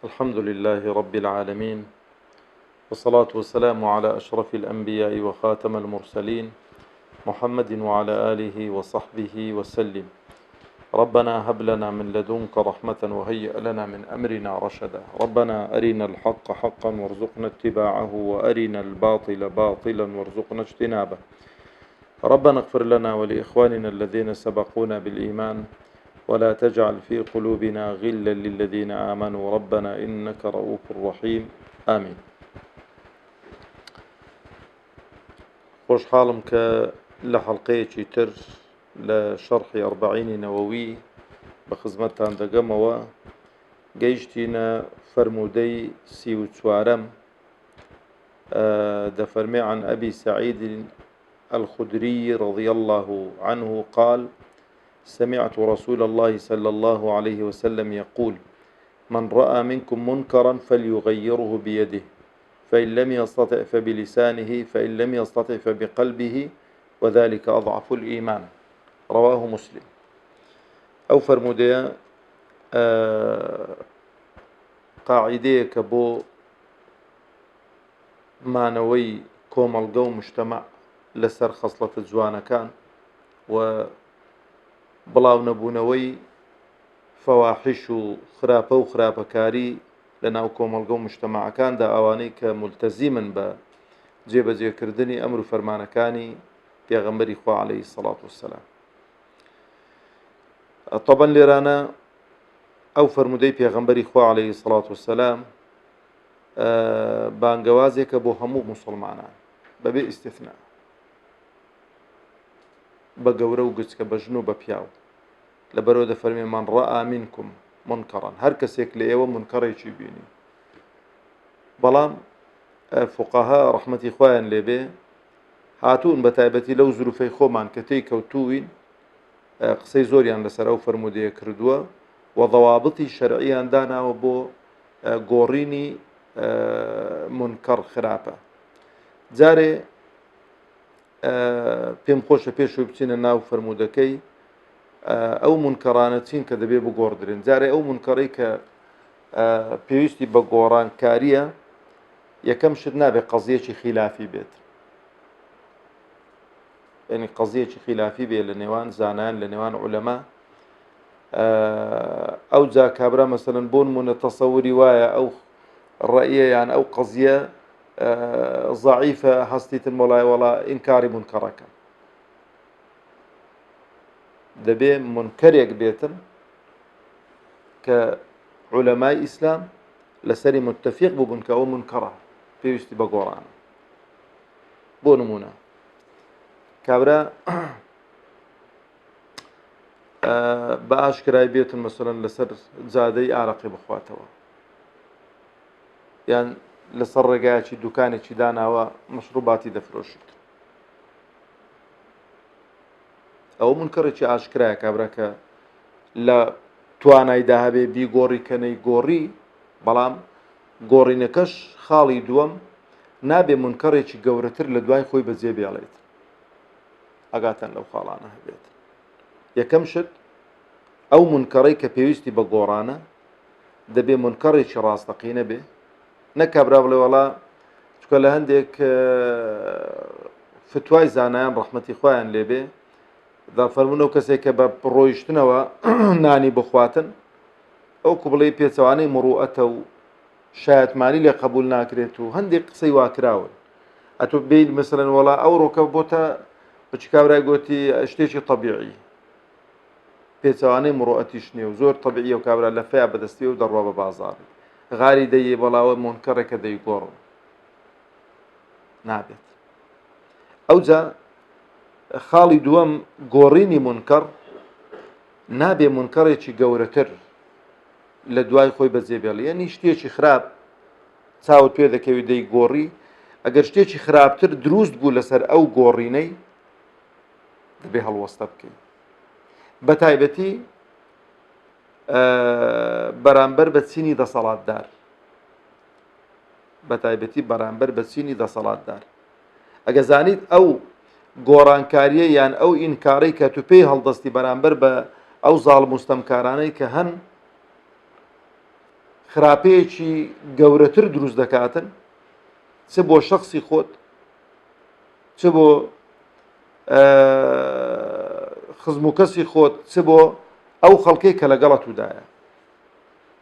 الحمد لله رب العالمين، والصلاة والسلام على أشرف الأنبياء وخاتم المرسلين محمد وعلى آله وصحبه وسلم. ربنا هب لنا من لدنك رحمة وهيئ لنا من أمرنا رشدا. ربنا أرنا الحق حقا وارزقنا اتباعه، وأرنا الباطل باطلا وارزقنا اجتنابه. ربنا اغفر لنا ولإخواننا الذين سبقونا بالإيمان، ولا تجعل في قلوبنا غلا للذين آمنوا ربنا إنك رؤوف رحيم. آمين. خۆشحاڵم کە لە حەڵقەیەکی تر لە شەرحی ئەربعینی نەوەوی بە خزمەتتان دەگەمەوە. گەیشتینە فەرموودەی 34م، دەفەرمێ عن أبي سعيد الخدري رضي الله عنه قال: سمعت رسول الله صلى الله عليه وسلم يقول: من رأى منكم منكرا فليغيره بيده، فإن لم يستطع فبلسانه، فإن لم يستطع فبقلبه، وذلك أضعف الإيمان. رواه مسلم. أو فرموديا قاعدەیە کە بۆ مانەوەی کۆمەڵگە و مجتەمع لەسەر خەسڵەتە جوانەکان و بڵاو نەبوونەوەی فەواحیش و خراپە و خراپەکاری لە ناو کۆمەڵگە و مجتەمەعەکاندا، ئەوانەی کە مولتەزیمن بە جێبەجێکردنی ئەمر و فەرمانەکانی پێغەمبەری خوا عەلەیهی سەڵات وەسەلام. طبعا لێرانە ئەو فەرموودەی پێغەمبەری خوا عەلەیهی سەڵات وەسەلام بانگەوازێکە بۆ هەموو موسڵمانان بەبێ ئیستیثنا، بە گەورە و گچکە، بە ژن و بە پیاو. لەبەرەوە دەفەرمێ من ڕەئا منکم منکەڕەن، هەر کەسێک لە ئێوە منکەڕێکی بینی. بەڵام فوقەها ڕەحمەتی خوایان لێبێ هاتوون بە تایبەتی لەو زروفەی خۆمان کە تێی کەوتووین، قسەی زۆریان لەسەر ئەو فەرموودەیە کردووە و ضەوابطی شەرعیان داناوە بۆ گۆڕینی منکەڕ خراپە. جارێ پێم خۆشە پێشوو بچینە ناو فەرموودەکەی ئەو منکەڕانە چین کە دەبێ بگۆڕدرێن. جارێ ئەو منکەڕی کە پێویستی بە گۆڕانکاریە، یەکەم شت نابێ قەزیەکی خلافی بێت، یعنی قەزیەکی خلافی بێ لە نێوان زانایان، لە نێوان عولەما. ئەو جا کابرا مەسەلەن بۆ نمونە تەسەووری وایە ئەو ڕەئیە یان ئەو قەزیە ضەعیفە، هەستیتن وەڵای وەڵا ئینکاری منکەڕەکە. دەبێ منکەرێک بێتن کە عولەمای ئیسلام لەسەری متفق بوون کە ئەو منکەڕە پێویستی بە گۆڕانە. بۆ نمونە کابرا بە ئاشکرای بێتن مەسەلەن لەسەر جادەی ئارەقی بخواتەوە، یان لەسەر ڕێگایەکی دوکانێکی داناوە مەشروباتی دەفرۆشیت، ئەو منکەڕێکی ئاشکرایە. کابرا کە لە توانایدا هەبێ بیگۆڕی کەنەی گۆڕی، بەڵام گۆڕینەکەش خاڵی دووەم نابێ منکەڕێکی گەورەتر لە دوای خۆی بەجێ بێڵێت، ئەگاتەن لەو خاڵانە هەبێت. یەکەم شت ئەو منکەڕەی کە پێویستی بە گۆڕانە دەبێ منکەڕێکی ڕاستەقینە بێ، نەک کابرا بڵێ وەڵا چکە لە هەندێک فتوای زانایان ڕەحمەتی خۆیان لێبێ دەفەرمونەوە کەسێک کە بە ڕۆیشتنەوە نانی بخواتن، ئەو کو بڵێ پێچەوانەی مروئەتە و شایەتمانی لێ قبول ناکرێت و هەندێک قسەی واکراون. ئەتۆ بێیت مەسەلەن وەڵا ئەو ڕۆکە بۆتە بچ کابرای گوتی شتێکی طەبیعی، پێچەوانەی مروئەتیش نییە و زۆر طەبیعیە و کابرا لە فەیە بەدەستیە و دەڕوا بە بازاڕ غاری دەیێ بەڵاوە منکەڕێکە دەیگۆڕن، نابێت. ئەوجا خاڵی دووەم گۆڕینی منکەڕ نابێ منکەڕێکی گەورەتر لە دوای خۆی بەجێ بێڵێ، یعنی شتێکی خراپ چاوت پێ دەکەوی دەی گۆڕی، ئەگەر شتێکی خراپتر دروست بوو لەسەر ئەو گۆڕینەی دەبێ هەڵوەستە بکەین. بە تایبەتی بەرامبەر بە چینی دەسەڵاتدار، بە تایبەتی بەرامبەر بە چینی دەسەڵاتدار، ئەگە زانیت ئەو گۆڕانکاریە یان ئەو ئینکارەی کە تو پێی هەڵدەستی بەرامبەر بە ئەو زاڵ مستەمکارانەی کە هەن خراپەیەکی گەورەتر دروست دەکاتن، چ بۆ شخصی خۆت، چ بۆ خزم و کەسی خۆت، چ بۆ ئەو خەڵکەی کە لەگەڵت ودایە.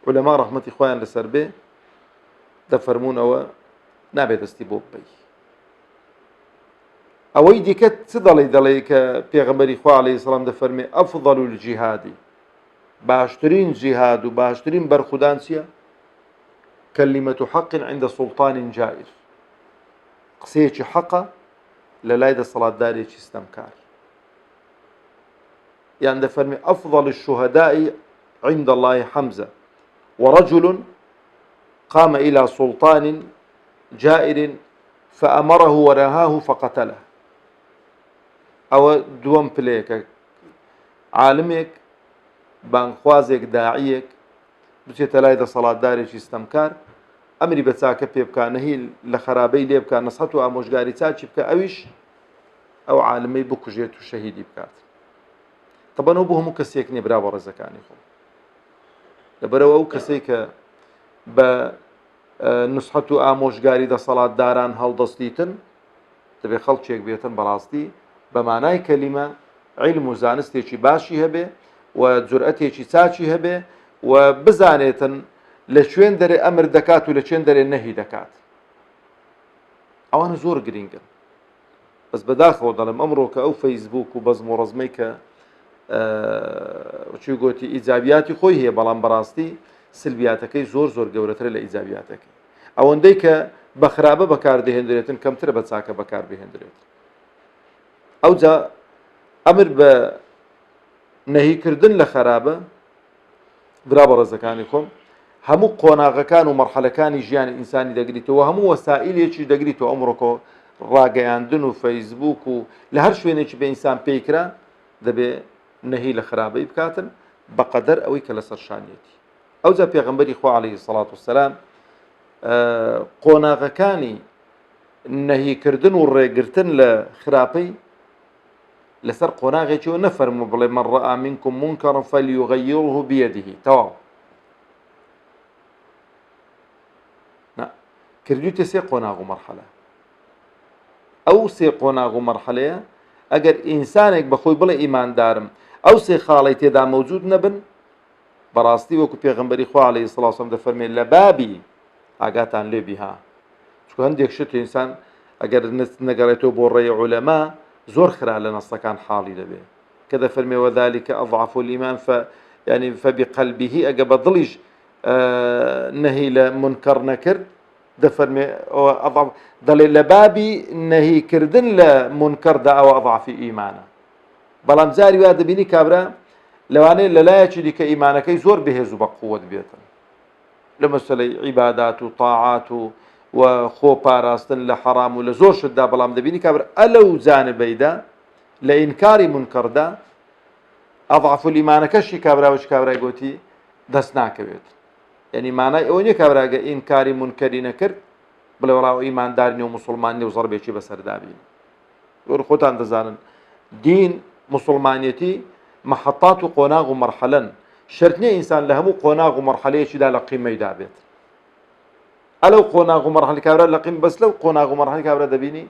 عولەما ڕەحمەتی خۆیان لەسەر بێ دەفەرمونەوە نابێت دەستی بۆ بپەی. ئەوەی دیکە چ دەڵێ کە پێغەمبەری خوا عەلەیهی سەلام دەفەرمێ ئەفضەل الجیهادی، باشترین جیهاد و باشترین بەرخودان چییە؟ کەلیمەت حەق عند سوڵطان جائر، قسەیەکی حەقە لە لای دەسەڵاتدارێکی ستەمکار. یان دەفەرمێ ئەفضەل الشوهداء عند الله حەمزە ورجل قام إلى سلطان جائر فأمره ونهاه فقتله. أو دوم بليك عالمك بانخوازك داعيك بچێتە لای دەسەڵاتدارێکی ستەمکار، ئەمری بە چاکە پێ بکە، نەهی لە خراپەی لێ بکە، نەسحەت و ئامۆژگاری چاکی بکە، ئەویش ئەو عالمەی بکوژێت و شەهیدی بکات. تەبەنەوە بۆ هەموو کەسێک نییە برا بە ڕێزەکانی خۆ، لەبەرەوە ئەو کەسەی کە بە نسحەت و ئامۆژگاری دەسەڵاتداران هەڵدەستیتن دەبێت خەڵکێک بێتن بەڕاستی بە مانای کەلیمە عیلم و زانستێکی باشی هەبێ و جورئەتێکی چاچی هەبێ و بزانێتن لە شوێن دەرێ ئەمر دەکات و لە چێن دەرێ نەهی دەکات. ئەوانە زۆر گرنگن. بەس بەداخەوە دەڵێم ئەمڕۆ کە ئەو فەیسبوک و بەزم و ڕەزمەی کە چی گوتی ئیجابیاتی خۆی هەیە، بەڵام بەڕاستی سلبیاتەکەی زۆر زۆر گەورەترە لە ئیجابیاتەکەی. ئەوەندەی کە بە خراپە بەکاردەهێنرێتن کەمترە بە چاکە بەکاربهێنرێت. ئەوجا ئەمر بە نەهیکردن لە خراپە برا بە ڕێزەکانی خۆم هەموو قۆناغەکان و مەرحەلەکانی ژیانی ئینسانی دەگریتەوە، هەموو وەسائلێکی دەگریتەوە. ئەمڕۆکۆ ڕاگەیاندن و فەیسبوک و لە هەر شوێنێکی بە ئینسان پێیکرا دەبێ نەهی لە خراپەی بکاتن بەقەدەر ئەوەی کە لەسەر شانیەتی. ئەوجا پێغەمبەری خوا عەلەیهی سەڵات وسەلام قۆناغەکانی نەهیکردن و ڕێگرتن لە خراپەی لەسەر قۆناغێکیەوە نەفەرموو بڵێ مەن ڕەئا منکم منکەڕن فەلیوغەیڕه بیەدیه، تەواو کردوتە سێ قۆناغ و مەرحەلە. ئەو سێ قۆناغ و مەرحەلەیە ئەگەر ئینسانێک بەخۆی بڵێ ئیماندارم ئەو سێ خاڵی تێدا مەوجود نەبن، بەڕاستی وەکو پێغەمبەری خوا عەلەیهی سەڵات وسەلام دەفەرمێ لە بابی ئاگاتان لێبی ها، چونکە هەندێک شت ئینسان ئەگەر نەگەڕێتەوە بۆ ڕێی عولەما زۆر خرا لە نەسەکان حاڵی دەبێ کە دەفەرمێ وەذالکە ئەضعف الئیمان یعنی فبقەلبیه، ئەگە بە دڵیش نەهی لە منکەڕ نەکرد دەفەرمێ دەڵێ لە بابی نەهیکردن لە منکەڕدا ئەوە ئەضعفی ئیمانە. بەڵام جاری وا دەبینی کابرا لەوانەیە لەلایەکی دیکە ئیمانەکەی زۆر بەهێز و بەقووەت بێتن لە مەسەلەی عیبادات و تاعات و خۆ پاراستن لە حەرام و لە زۆر شتدا، بەڵام دەبینی کابرا ئەلەو جانبەیدا لە ئینکاری منکەڕدا ئەضعف الئیمانەکەشی کابراوەی کابرای گوتی دەست ناکەوێت. یعنی مانای ئەوە نییە کابراگە ئینکاری منکەری نەکرد بڵێ وەڵاو ئیماندارنی و موسڵمانی و زەڕبێکی بەسەردابین. وەر خۆتان دەزانن دین موسڵمانیەتی مەحەطات و قۆناغ و مەرحەلەن، شەرت نییە ئینسان لە هەموو قۆناغ و مەرحەلەیەکیدا لە قیمەیدا بێت. ئەلەو قۆناغ و مەرحەلەی کابرا لە قیم بەس لەو قۆناغ و مەرحەلەی کابرا دەبینی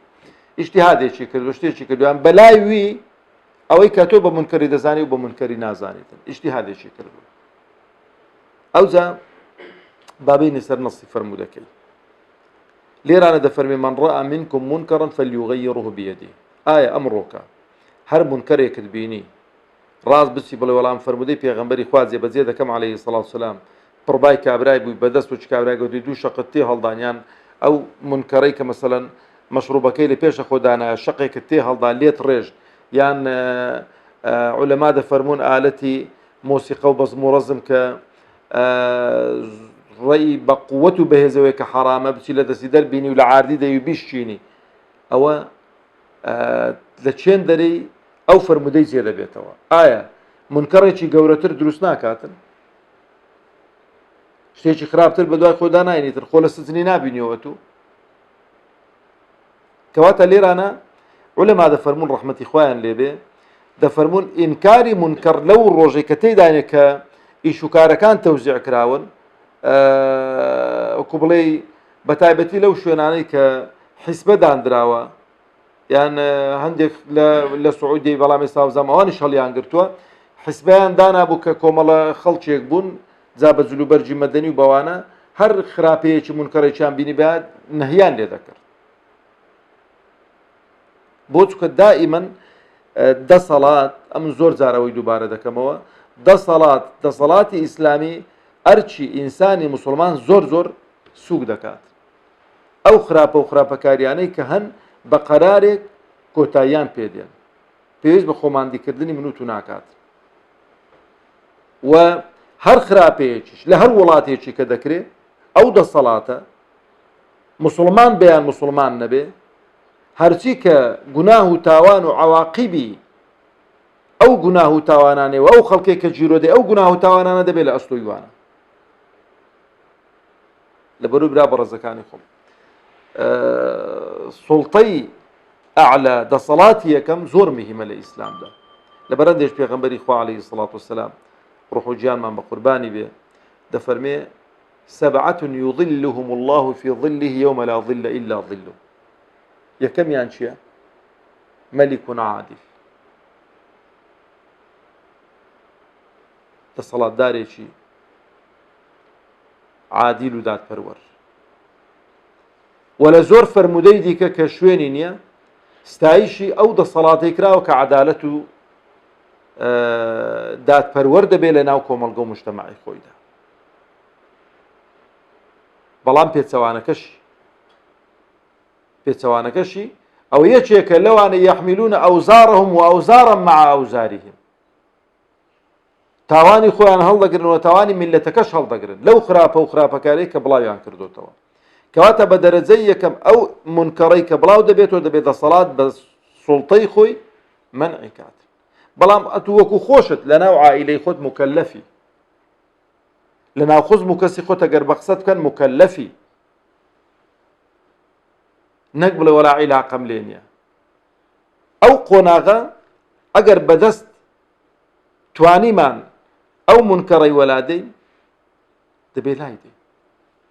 ئیجتیهادێکی کرد و شتێکی کردویان بەلای وی ئەوەی کە تۆ بە منکەری دەزانی و بە منکەری نازانیتن، ئیجتیهادێکی کردو. ئەوجا بابینی سەر نەسی فەرموودەکەی لێرانە دەفەرمێ مەن ڕەئا منکم منکەڕن فەلیوغەیڕه بیەدیه. ئایا ئەمڕۆکە هەر منکەرێکت بینی ڕاست بچی بڵێ وەڵام فەرموودەی پێغەمبەری خوا جێبەجێ دەکەم عەلەیهی سەڵات وسەلام، پڕبای کابرای بووی بەدەست و چ کابرای گوتی دوو شەقت تێ هەڵدانیان ئەو منکەڕەی کە مەسەلەن مەشروبەکەی لە پێشە خۆدانایە شەقێکت تێ هەڵدان لێت ڕێژ، یان عولەما دەفەرمون ئالەتی مۆسیقە و بەزم و ڕەزم کە ڕێی بە قووەت و بەهێزەوەی کە حەرامە بچی لە دەستی دەربینی و لە عاردی دەوی بیشچینی، ئەوە لە چێن دەرەی ئەو فەرموودەی جێ دەبێتەوە. ئایا منکەڕێکی گەورەتر دروست ناکاتن؟ شتێکی خراپتر بە دوای خۆدا ناینیتر خۆ لە سزنی نابینیەوە تو؟ کەواتە لێرانە عولەما دەفەرمون ڕەحمەتی خۆیان لێبێ دەفەرمون ئینکاری منکەڕ لەو ڕۆژەی کە تێدانێت کە ئیشوکارەکان تەوزیع کراون وەکو بڵێ بەتایبەتی لەو شوێنانەی کە حیسبە دانراوە یان هەندێک لە سعودی بەڵام ئێستا وزام ئەوانیش هەڵیان گرتووە حیسبیان دانابوو کە کۆمەڵە خەڵکێک بوون جا بە جلوبەرجی مەدەنی و بەوانە هەر خراپەیەکی منکەڕێکیان بینی بێت نەهیان لێ دەکرد بۆ چونکە دائیمەن دەسەڵات ئەم زۆر جارەوەی دووبارە دەکەمەوە دەسەڵاتی ئیسلامی ئەرچی ئینسانی مسلمان زۆر زۆر سووک دەکات ئەو خراپە و خراپەکاریانەی کە هەن بە قەرارێک کۆتاییان پێدێن پێویست بە خۆماندیکردنی منوت و ناکات و هەر خراپەیەکیش لە هەر وڵاتێکی کە دەکرێت ئەو دەسەڵاتە مسلمان بەیان مسلمان نەبێ هەرچی کە گوناه و تاوان و عواقیبی ئەو گوناه و تاوانانێ و ئەو خەڵکێک کە جیرۆدەی ئەو گوناه و تاوانانە دەبێت لە ئەستۆیوانە لەبەرو برا بەڕێزەکانی خۆم سوڵتەی ئەعلا دەسەڵاتی یەکەم زۆر مهمە لە ئیسلامدا لەبەرەندێش پێغەمبەری خوا عەلەیهی سڵات وسەلام ڕوح و گیانمان بە قوربانی بێ دەفەرمێ سەبعة يظلهم الله في ظله يوم لا ظل إلا ظله یەکەمیان چییە؟ مەلیک عادل دەسەڵاتدارێکی عادیل و دادپەروەر و لە زۆر فەرمودەی دیکە کە شوێنی نییە ستایشی ئەو دەسەڵاتی کراوە کە عەدالەت و دادپەروەر دەبێت لە ناو کۆمەڵگە و مجتەمەعی خۆیدا بەڵام پێچەوانەکەشی ئەو یەکێکە لەوانە یەحمیلونە ئەوزارهم و ئەوزارا مع ئەوزارهم تاوانی خۆیان هەڵدەگرن و تاوانی میلەتەکەش هەڵدەگرن لەو خراپە و خراپەکارەی کە بڵاویان کردوتەوە کەواتە بە دەرەجەی یەکەم ئەو منکەڕەی کە بڵاو دەبێتەوە دەبێت دەسەڵات بە سوڵتەی خۆی مەنعی کات بەڵام ئەتو وەکو خۆشت لە ناو عائیلەی خۆت مکەلەفی لە ناو خزم و کەسی خۆت ئەگەر بە قسەت بکەن مکەلەفی نەک بڵێ وەلا عیلاقەم لێ نییە ئەو قۆناغە ئەگەر بەدەست توانیمان ئەو منکەڕەی وەلادەی دەبێ لای دێ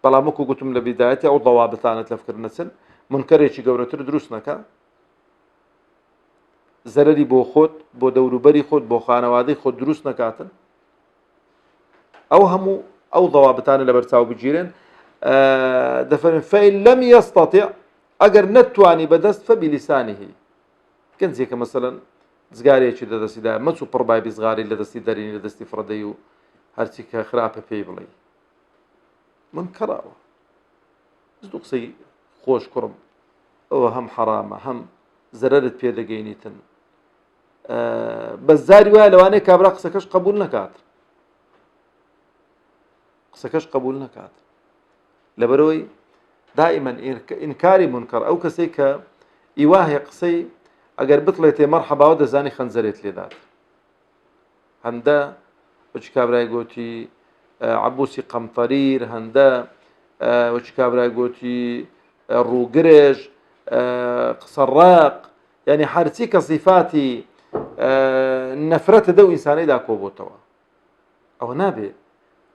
بەڵام وەکو گوتم لە بیدایەتی ئەو ضەوابطانت لەفکردنە چن منکەرێکی گەورەتر دروست نەکە زەرەری بۆ خۆت بۆ دەوروبەری خۆت بۆ خانەوادەی خۆت دروست نەکاتن ئەو هەموو ئەو ضەوابطانە لەبەرچاو بگیرێن دەفەرمێن فەئین لەم یەستەطیع ئەگەر نەتوانی بەدەست فەبیلیسانیه گەنجێکە مەسەلەن زگارێکی لەدەستیدا مەچوو پڕبای زغاری لە دەستی دەرینی لە دەستی فڕدەی و هەرچی کە خراپە پێی بڵێ من کەڕاوە زدو قسەی خۆش کوڕم ئەوە هەم حەرامە هەم زەرەرت پێ دەگەینیتن بەس زاری وایە لەوانەیە کابرا قسەکەش قبول نەکات لەبەرەوەی دائیمەن ئینکاری منکەڕ ئەو کەسەی کە ئیوا هەیە قسەی ئەگەر بتڵێتێ مەرحەباوە دەزانی خەنجەرێت لێدات هەندە وەچ کابرای گوتی عەبوسی قەمتەریر هەندە وەچ کابرای گوتی ڕووگرێژ قسە ڕاق یعنی هەرچی کە صیفاتی نەفرەتە دە و ئینسانەیدا کۆبووتەوە ئەوە نابێ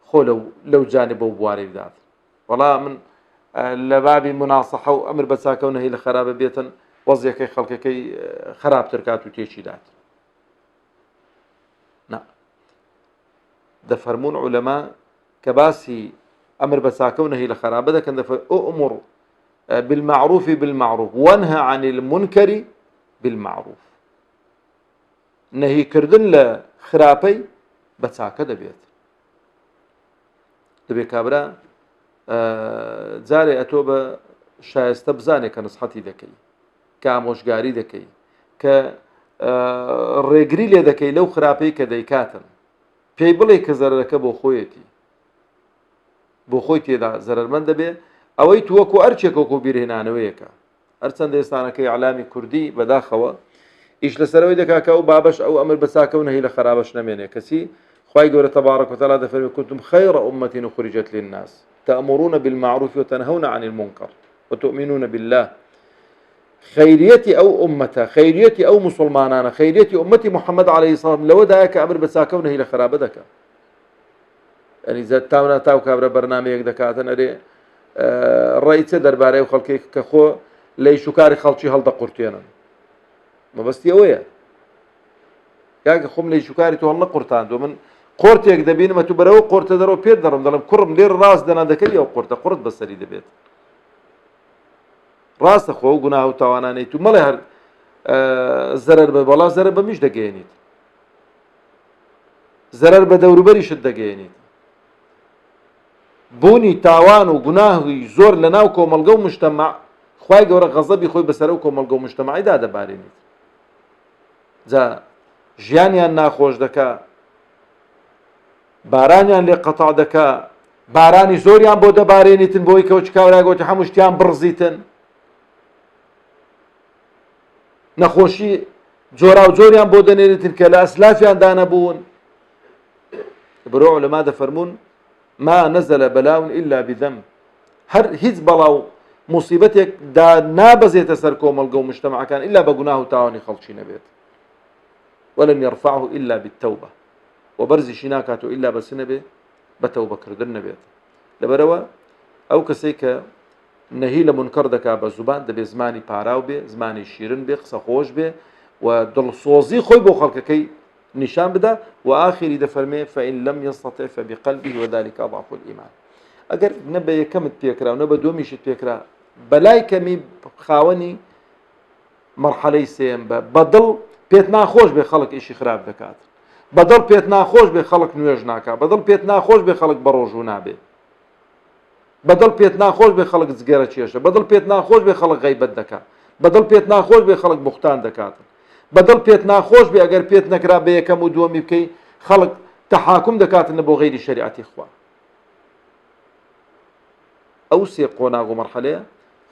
خۆ لەو جانب و بوارەی بدات وەڵا من لە بابی مناسەحە و ئەمر بە چاکە و نەهی لە خراپە بێتن وەزیەکەی خەڵکەکەی خراپتر کات و تێکی دات دەفەرمون عولەما کە باسی ئەمر بە چاکە و نەهی لە خراپە دەکەن ئومر بالمعروف بالمعروف وانهى عن المنكر بالمعروف نهی کردن لە خراپەی بە چاکە دەبێت کابرا جارێ ئەتۆ بە شایستە بزانێت کە نسحەتی دەکەی کە ئامۆژگاری دەکەی کە ڕێگری لێ دەکەی لەو خراپەی کە دەیکاتن پێی بڵێ کە زەرەرەکە بۆ خۆیەتی بۆ خۆی تێدا زەرەرمەند دەبێ ئەوەی تو وەکو ئەرچێک وەکو بیرهێنانەوەیەکە هەرچەندە ئێستانەکەی عەلامی کوردی بەداخەوە ئیش لەسەرەوەی دەکا کە ئەو بابەش ئەو ئەمر بە چاکە و نەهی لە خراپەش نەمێنێ کەسی خوای گەورە تەبارەک وتەعالا دەفەرمێ كنتم خير أمة أخرجت للناس تأمرون بالمعروف وتنهون عن المنكر وتؤمنون بالله خيريتي أو أمته خيريتي أو مسلمانان خيريتي أمتي محمد عليه الصلاة والسلام لو دايك أمر بساكونه إلى خرابتك ئەنی زە تاونا تاو کابرا بەرنامەیەک دەکاتن ئەرێ ڕێی چێ دەربارەی و خەڵکێک کە خۆ لەی شوکاری خەڵکی هەڵدەقورتێنن مەبەستی ئەوەیە کاکە خۆم لەی شوکاری تۆ هەڵ نەقورتاندوە من قۆرتێک دەبینمە تو بەرەوە قۆرتە دەرەوە پێت دەڕم دەڵم کوڕم لێر ڕاست دەنا دەکەی ئەو قورتە قورت بەسەری دەبێت ڕاستە خۆ گوناه و تاوانانەی تو مەڵێ هەر زەرەر بە بەڵا زەرەر بە میش دەگەێنیت زەرەر بە دەوروبەریشت دەگەێنیت بوونی تاوان و گوناهی زۆر لە ناو کۆمەلگە و مجتەمع خوای گەورە غەزەبی خۆی بەسەر و کۆمەلگە و مجتەمەعیدا دەبارێنیت جا ژیانیان ناخۆش دەکا بارانیان لێ قەتاع دەکا بارانی زۆریان بۆ دەبارێنیتن بۆی کەوچ کاوراگۆتی هەموو شتیان بڕزیتن نەخۆشی جۆرا و جۆریان بۆ دەنێنێتن کە لە ئەسلافیان دانەبوون برۆ عولەما دەفەرمون ما نەزەلە بەلاون ئیلا بذەنب هەر هیچ بەڵاو موسیبەتێک دا نابەزێتە سەر کۆمەلگە و مجتەمەعەکان ئیلا بە گوناه و تاوانی خەڵکی نەبێت ولن يرفعه إلا بالتوبة وبرزشی ناکاتۆ ئیلا بەچ نەبێ بە تەوبەکردن نەبێت لەبەرەوە ئەو کەسێک کە نەهی لە منکەڕ دەکا بە زوبان دەبێت زمانی پاراو بێ زمانی شیرن بێ قسە خۆش بێ و دڵسۆزی خۆی بۆ خەڵکەکەی نیشان بدا و ئاخری دەفەرمێ فإن لم يستطع فبقلبه وذلك أضعف الإيمان ئەگەر نە بە یەکەمت پێکرا و نە بە دومیشت پێکرا بەلای کەمی خاوەنی مەرحەلەی سێم بەدڵ پێت ناخۆش بێ خەڵک ئیشی خراپ دەکات بەدڵ پێت ناخۆش بێ خەڵک نوێژ ناکات بەدڵ پێت ناخۆش بێ خەڵک بەڕۆژوو نابێ بەدڵ پێت ناخۆش بێ خەڵک جگەرە چێشە بەدڵ پێت ناخۆش بێ خەڵک غەیبەت دەکات بەدڵ پێت ناخۆش بێ خەڵک بوختان دەکاتن بەدڵ پێت ناخۆش بێ ئەگەر پێت نەکرا بە یەکەم و دووەمی بکەی خەڵک تەحاکم دەکاتن بۆ غەیری شەریعەتی خوا ئەو سێ قۆناغ و مەرحەلەیە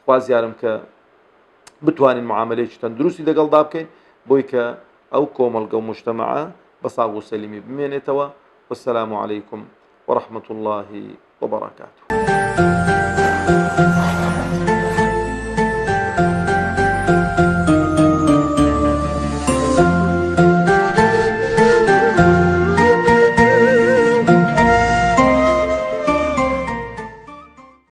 خوازیارم کە بتوانین معاملەیەکی تەندروستی لەگەڵدا بکەین بۆی کە ئەو کۆمەلگە و مجتەمەعە بە ساغ و سەلیمی بمێنێتەوە والسلام عليكم ورحمة الله وبركاته